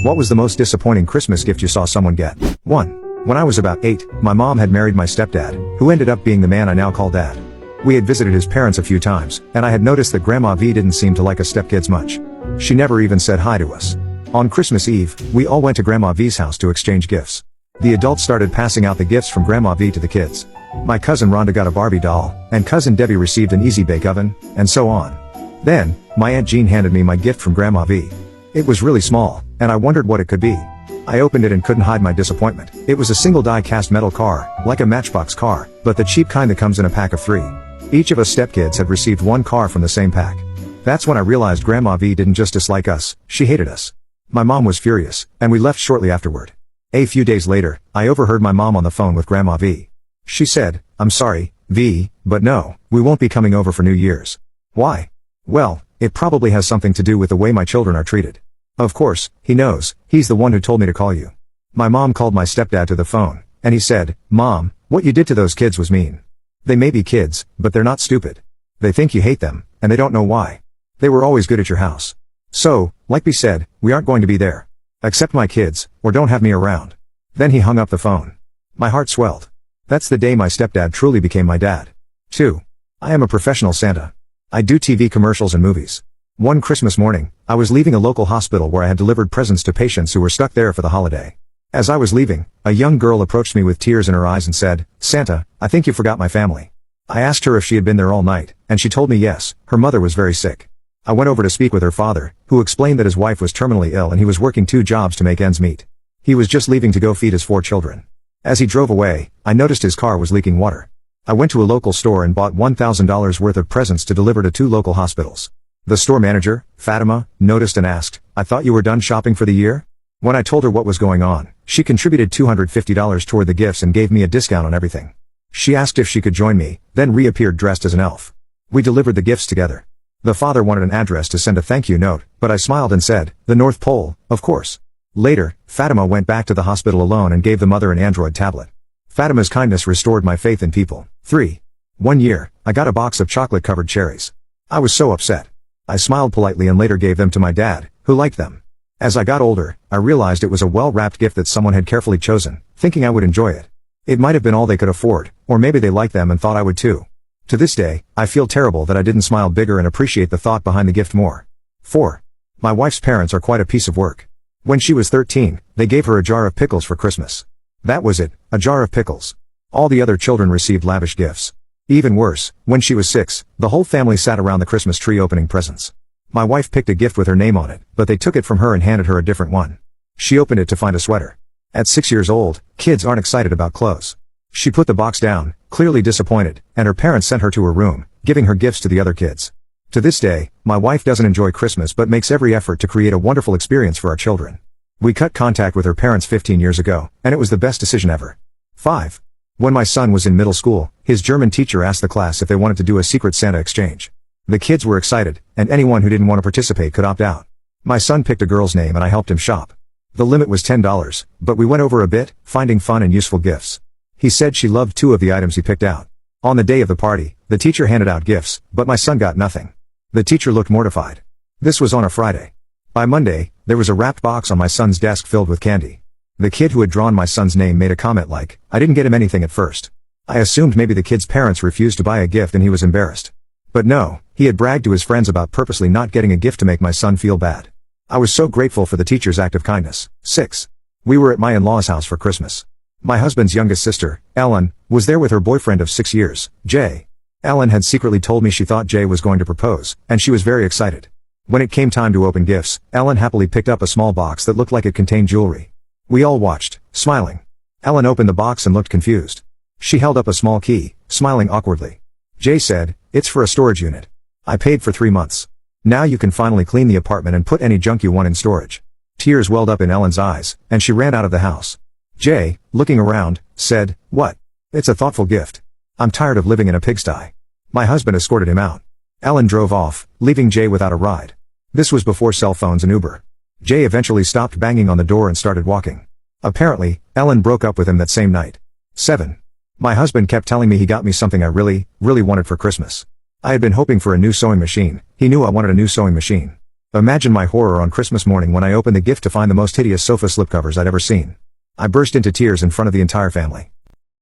What was the most disappointing Christmas gift you saw someone get? 1. When I was about 8, my mom had married my stepdad, who ended up being the man I now call dad. We had visited his parents a few times, and I had noticed that Grandma V didn't seem to like us stepkids much. She never even said hi to us. On Christmas Eve, we all went to Grandma V's house to exchange gifts. The adults started passing out the gifts from Grandma V to the kids. My cousin Rhonda got a Barbie doll, and cousin Debbie received an Easy Bake Oven, and so on. Then, my Aunt Jean handed me my gift from Grandma V. It was really small, and I wondered what it could be. I opened it and couldn't hide my disappointment. It was a single die-cast metal car, like a Matchbox car, but the cheap kind that comes in a pack of 3. Each of us stepkids had received one car from the same pack. That's when I realized Grandma V didn't just dislike us, she hated us. My mom was furious, and we left shortly afterward. A few days later, I overheard my mom on the phone with Grandma V. She said, "I'm sorry, V, but no, we won't be coming over for New Year's." Why? Well, it probably has something to do with the way my children are treated. Of course, he knows, he's the one who told me to call you. My mom called my stepdad to the phone, and he said, "Mom, what you did to those kids was mean. They may be kids, but they're not stupid. They think you hate them, and they don't know why. They were always good at your house. So, like we said, we aren't going to be there. Accept my kids, or don't have me around." Then he hung up the phone. My heart swelled. That's the day my stepdad truly became my dad. 2. I am a professional Santa. I do TV commercials and movies. One Christmas morning, I was leaving a local hospital where I had delivered presents to patients who were stuck there for the holiday. As I was leaving, a young girl approached me with tears in her eyes and said, "Santa, I think you forgot my family." I asked her if she had been there all night, and she told me yes, her mother was very sick. I went over to speak with her father, who explained that his wife was terminally ill and he was working 2 jobs to make ends meet. He was just leaving to go feed his 4 children. As he drove away, I noticed his car was leaking water. I went to a local store and bought $1,000 worth of presents to deliver to 2 local hospitals. The store manager, Fatima, noticed and asked, "I thought you were done shopping for the year?" When I told her what was going on, she contributed $250 toward the gifts and gave me a discount on everything. She asked if she could join me, then reappeared dressed as an elf. We delivered the gifts together. The father wanted an address to send a thank you note, but I smiled and said, "The North Pole, of course." Later, Fatima went back to the hospital alone and gave the mother an Android tablet. Fatima's kindness restored my faith in people. 3. One year, I got a box of chocolate-covered cherries. I was so upset. I smiled politely and later gave them to my dad, who liked them. As I got older, I realized it was a well-wrapped gift that someone had carefully chosen, thinking I would enjoy it. It might have been all they could afford, or maybe they liked them and thought I would too. To this day, I feel terrible that I didn't smile bigger and appreciate the thought behind the gift more. 4. My wife's parents are quite a piece of work. When she was 13, they gave her a jar of pickles for Christmas. That was it, a jar of pickles. All the other children received lavish gifts. Even worse, when she was 6, the whole family sat around the Christmas tree opening presents. My wife picked a gift with her name on it, but they took it from her and handed her a different one. She opened it to find a sweater. At 6 years old, kids aren't excited about clothes. She put the box down, clearly disappointed, and her parents sent her to her room, giving her gifts to the other kids. To this day, my wife doesn't enjoy Christmas but makes every effort to create a wonderful experience for our children. We cut contact with her parents 15 years ago, and it was the best decision ever. 5. When my son was in middle school, his German teacher asked the class if they wanted to do a secret Santa exchange. The kids were excited, and anyone who didn't want to participate could opt out. My son picked a girl's name and I helped him shop. The limit was $10, but we went over a bit, finding fun and useful gifts. He said she loved 2 of the items he picked out. On the day of the party, the teacher handed out gifts, but my son got nothing. The teacher looked mortified. This was on a Friday. By Monday, there was a wrapped box on my son's desk filled with candy. The kid who had drawn my son's name made a comment like, "I didn't get him anything at first." I assumed maybe the kid's parents refused to buy a gift and he was embarrassed. But no, he had bragged to his friends about purposely not getting a gift to make my son feel bad. I was so grateful for the teacher's act of kindness. 6. We were at my in-laws' house for Christmas. My husband's youngest sister, Ellen, was there with her boyfriend of 6 years, Jay. Ellen had secretly told me she thought Jay was going to propose, and she was very excited. When it came time to open gifts, Ellen happily picked up a small box that looked like it contained jewelry. We all watched, smiling. Ellen opened the box and looked confused. She held up a small key, smiling awkwardly. Jay said, "It's for a storage unit. I paid for 3 months. Now you can finally clean the apartment and put any junk you want in storage." Tears welled up in Ellen's eyes, and she ran out of the house. Jay, looking around, said, "What? It's a thoughtful gift. I'm tired of living in a pigsty." My husband escorted him out. Ellen drove off, leaving Jay without a ride. This was before cell phones and Uber. Jay eventually stopped banging on the door and started walking. Apparently, Ellen broke up with him that same night. 7. My husband kept telling me he got me something I really wanted for Christmas. I had been hoping for a new sewing machine. He knew I wanted a new sewing machine. Imagine my horror on Christmas morning when I opened the gift to find the most hideous sofa slipcovers I'd ever seen. I burst into tears in front of the entire family.